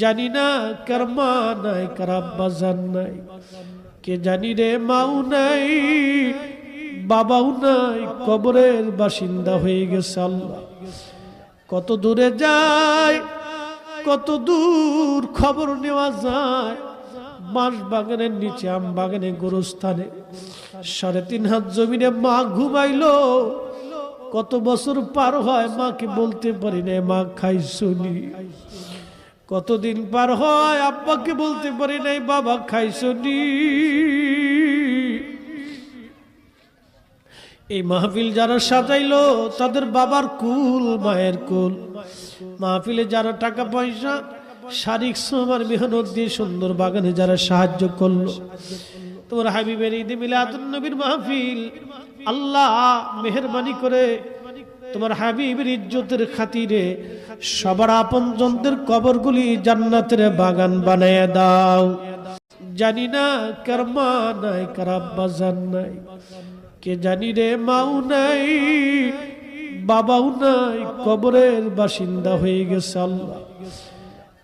জানি না কার মা নাই, কার আব্বা জান নাই, কে জানি রে মাও নাই, বাবাও নাই, কবরের বাসিন্দা হয়ে গেছে। আল্লাহ কত দূরে যায়, কত দূর খবর নেওয়া যায়। বাঁশ বাগানের নিচে, আম বাগানে, গোরস্থানে 3.5 হাত জমিনে মা ঘুমাইলো। কত বছর পার হয় মাকে বলতে পারি না মা খাইছনি। কতদিন পার হয় আব্বাকে বলতে পারি নাই বাবা খাইছনি। এই মাহফিল যারা সাজাইলো তাদের বাবার কুল, মায়ের কুল। মাহফিলে যারা টাকা পয়সা, শারীরিক শ্রম আর মেহনত দিয়ে সুন্দর বাগানে যারা সাহায্য করলো, তোমার হাবিবের ঈদ মিলাদুন নবীর মাহফিল, আল্লাহ মেহেরবানি করে তোমার হাবিবের ইজ্জতের খাতিরে সবার আপনজনদের কবরগুলি জান্নাতের বাগান বানায় দাও। জানি না কার মা নাই, কার আব্বা জান নাই, কে জানি রে মাও নাই, বাবাও নাই, কবরের বাসিন্দা হয়ে গেছে। আল্লাহ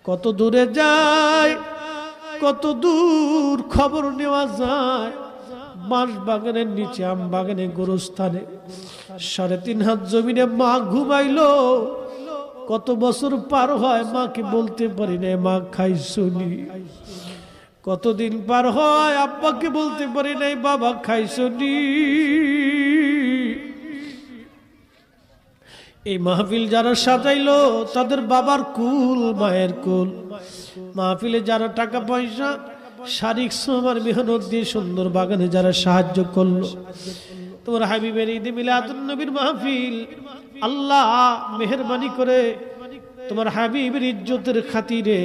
কত দূরে যায়, কত দূর খবর নেওয়া যায়। বাঁশ বাগানের নিচে, আম বাগানে, গোরস্থানে 3.5 হাত জমিনে মা ঘুমাইলো। কত বছর পার হয় মাকে বলতে পারি না মা খাইছনি। কতদিন পার হয় আব্বাকে বলতে পারি নাই বাবা খাইছনি। এই মাহফিল যারা সাজাইলো তাদের বাবার কুল, মায়ের কুল। মাহফিলে যারা টাকা পয়সা, শারীরিক শ্রম আর মেহনত দিয়ে সুন্দর বাগানে যারা সাহায্য করলো, তোমার হাবিবের ঈদ মিলাদুন নবীর মাহফিল, আল্লাহ মেহেরবানি করে তোমার হাবিবের ইজ্জতের খাতিরে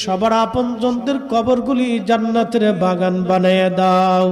সবার আপনজনদের কবরগুলি জান্নাতের বাগান বানায় দাও।